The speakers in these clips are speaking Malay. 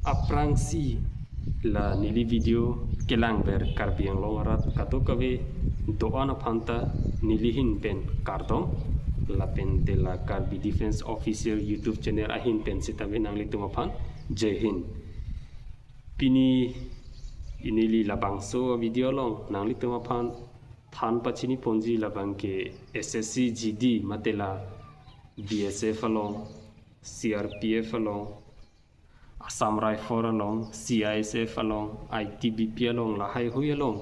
aprangsi la nili video kelang ber karbiang longarat kato kawe doana phanta nilihin pen kardom la pen de la karbi defense official youtube channel ahin pen sitabe nangli tuma phan jai hind pini inili labangso video long nangli tuma phan than pachini ponji labang ke ssc gd matela bsf along crpf along Assam Rifle along, CISF along, ITBP along, Lahai Hui along,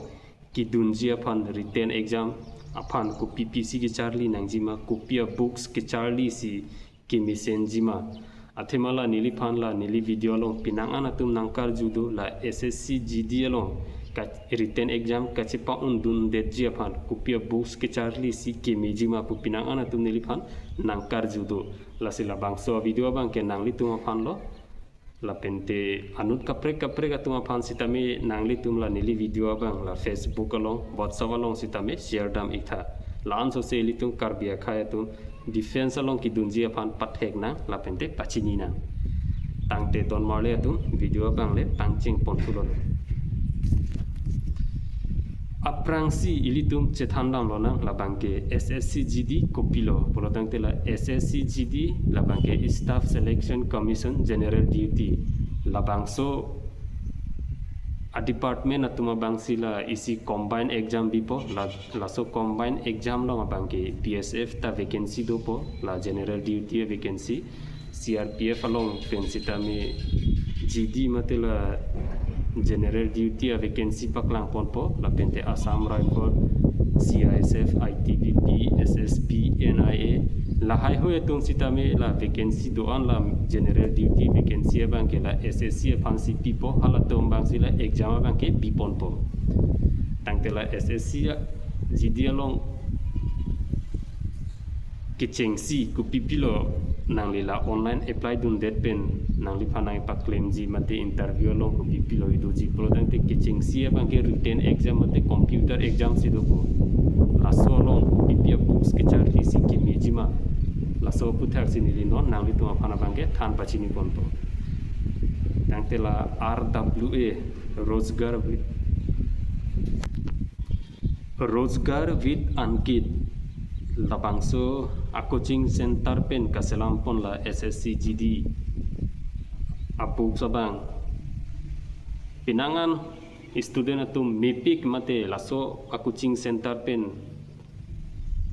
ki dunji upon written exam upon ku PPC ki Charlie nangjima kupia books ki Charlie si ki misenjima athemala nili phan la nili video along pinangan atum nangkar judo la SSC GD along ka written exam ka chipa undun deji upon kupia books ki Charlie si ki mijima pu pinangan atum nili phan nangkar judo la sila bangso video bang ke nangli tuma phan lo la pente anut kapre atuma phan sitame nangli tumla nili video abang la Facebook along WhatsApp along sitame share dam ikha lan so se litung karbia khaya tum defense along ki dunji aphan pathek na la pente pachini na tangte don marle atum video abang le pangching pontulo aprangsi ilitum chethandam lona la bangke SSC GD kopilo polotang tela SSC GD la bangke staff selection commission general duty la bangso a department atuma bangsi la isi combined exam bipo la so combined exam lo bangke PSF ta vacancy dopo la general duty vacancy CRPF along pensita me GD matela general duty a vacancy paklang ponpo la pente Assam Rifle CISF ITBP SSP NIA lahai hoye tung sitame la vacancy doan la general duty vacancy bang ke la SSC fancy pipo hala tum bang sila exam bang ke bipon po tangte la SSC GD along kechengsi ku pipilo nang lila online apply dun det pen nang li phanai pa claim ji mate interview long ku pipilo ido ji pro dang te kechengsi bang ke written exam mate computer exam si do ko laso long ku pipia books ke charli si ki mijima laso puthak si ni non nang li tuma phana bang ke than pachini ponto tang te la RWA Rozgar with Ankit labangso a coaching center pen kaselampon la SSC GD apuk sabang pinangan student atum mepik mate laso a coaching center pen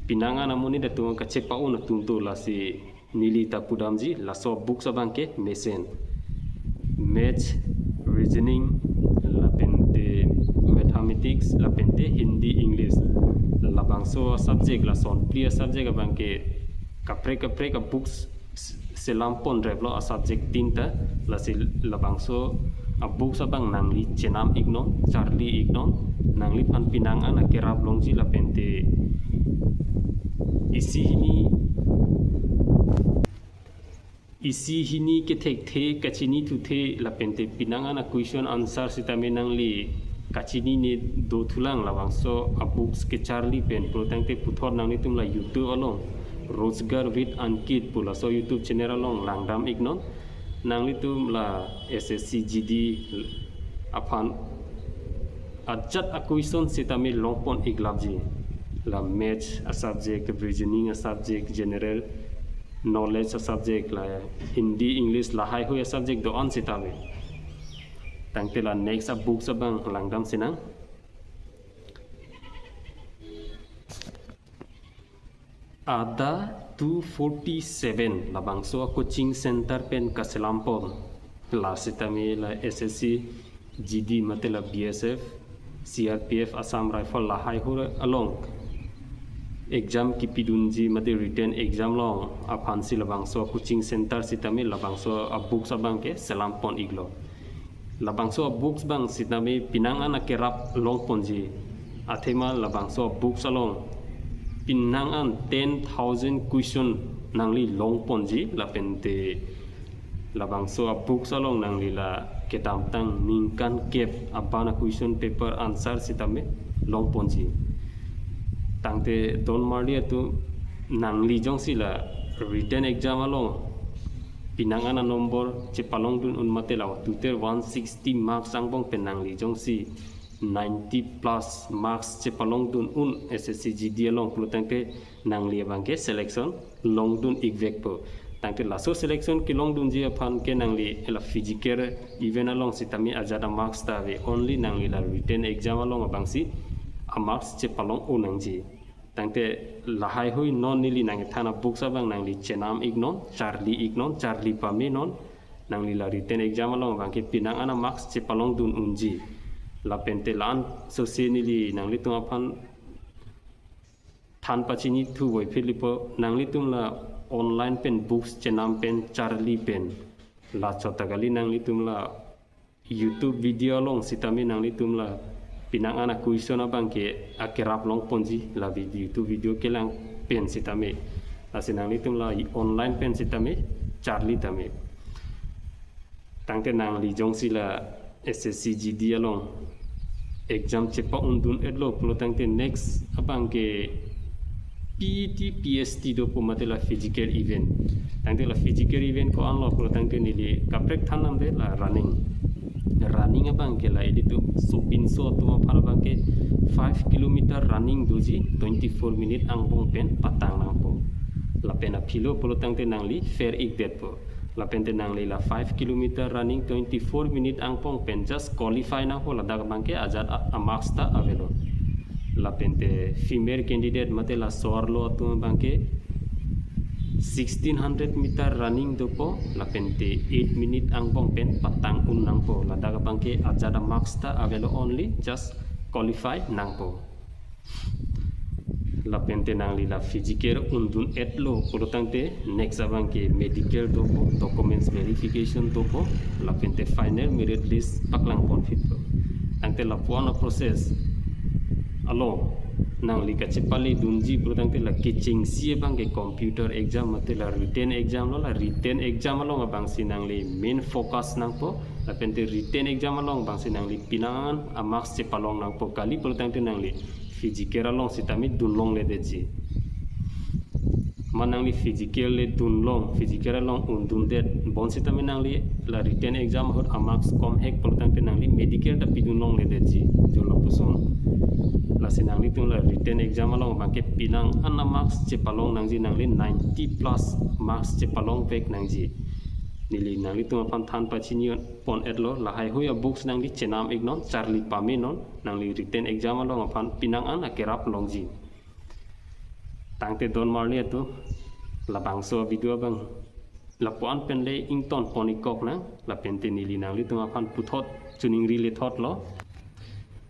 pinangan amuni datung kacepaun atum to la si nili tapudamji laso book sabang ke mesen math reasoning la pente mathematics la pente hindi english labangso subject la son clear subject abang ke kapre ka books selampon revlo a subject tinta la sil labangso a books abang nangli chenam igno charlie igno nangli pan pinangan a kerap longji la pente isi hini ke thek the kachini tu the la pente pinangan a question answer sitame nangli kachini ne do thulang labangso a books ke Charlie pen protangte puthor nangni tumla YouTube along Rozgar with Ankit pula so YouTube channel along langdam ignon nangli tumla SSC GD aphan ajat a question sitame longpon iglabji la math a subject reasoning a subject general knowledge a subject la Hindi English la hai ho a subject do on sitame tangtela next a book sabang langdam sinang ada 247 labangso coaching center pen kaselampon la sitame la SSC GD matela BSF CRPF Assam Rifle la hai ho along exam ki pidunji mate written exam long a phansi labangso coaching center sitame labangso a book sabang ke selampon iglo labangso books bang sitame pinangan a kerap long ponji athema labangso books along pinangan 10,000 question nangli long ponji la pente labangso books along nangli la ketam tang ningkan kep abana question paper answer sitame long ponji tangte don marlia tu nangli jong sila written exam along pinangan nomor cepalong dun mate law tuter 160 marks angbong penang li jong si 90 plus marks cepalong dun SSC GD long plutang ke nang li bangke selection long dun igvek po tangke laso selection ki long dun ji aphan ke nang li la physical even along sitami ajada marks ta ve only nang li la written exam along abangsi a marks cepalong nang ji tangte lahai hui non nili nang thana books abang nang li chenam ignon charlie pame non nang li la written exam along bangke pinang ana marks cepalong dun unji la pente lan so se nili nang li tung aphan than pachini thu voi philipo nang li tum la online pen books chenam pen charlie pen la chotagali nang li tum la YouTube video long sitami nang li tum la pinang ana question abang ke akerap long ponji la YouTube video kelang pen sitame asinang li tum la online pen sitame charlie tame tangte nang li jongsi la SSC GD along exam cepa undun edlo pulo tangte next abang ke PET PST do po matela physical event tangte la physical event ko anlo pulo tangte nili kaprek thanam de la running abang ke la editu supin so to phara bang ke 5 km running doji 24 minute angbong pen patang nang po la pena philo pulo tangte nangli fair ik det po la pente nangli la 5 km running 24 minute angpong pen just qualify na po la dag bang ke ajat marks ta avelo la pente female candidate mate la sorlo to bang ke 1600 meter running dopo la pente 8 minute angbong pen patang nang po la daga bangke ajada marks ta avelo only just qualify nang po la pente nang li la physical undun etlo porotangte next abangke medical dopo documents verification dopo la pente final merit list paklang confit po ante la puana process alo nang li kachipali dunji porotangte la kitching si bangke computer exam mate la written exam lo la written exam along abang sinang li main focus nang po la pente written exam along bang sinang li pinangan a marks cepalong nang po kali porotangte nang li physical along sitami dunlong le deji manang li physical le dunlong physical along undun det bon sitami nang li la written exam hot a marks kom hek porotangte nang li medical ta pidunlong le deji jola puson la sinang li tung la written exam along bangke pinang anna marks cepalong nangji nangli 90 plus marks cepalong vek nangji nili nangli tung apam than pachini pon edlo la hai hoya books nangli chenam ignon charlie pame non nangli written exam along apam pinang an akerap longji tangte don marni atu la bangso video bang la puan penle ington ponikok na la pente nili nangli tung apam puthot chuning ri le thot lo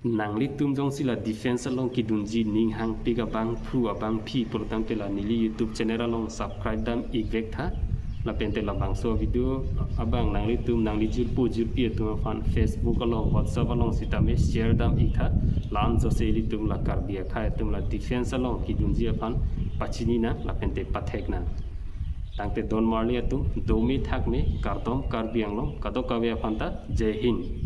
nangli tum jong sila defense along ki dunji ning hang piga bang phu abang phi portang pela nili YouTube channel along subscribe dam igvek tha la pente la bangso video abang nangli tum nangli jurpu jurpi tum fan Facebook along WhatsApp along sitame share dam ikha lan jo seli tum la karbia kha tum la defense along ki dunji fan pachini na la pente pathek na tangte don marli atu domi thak me kartom karbiang long kado kawe phanta jai hind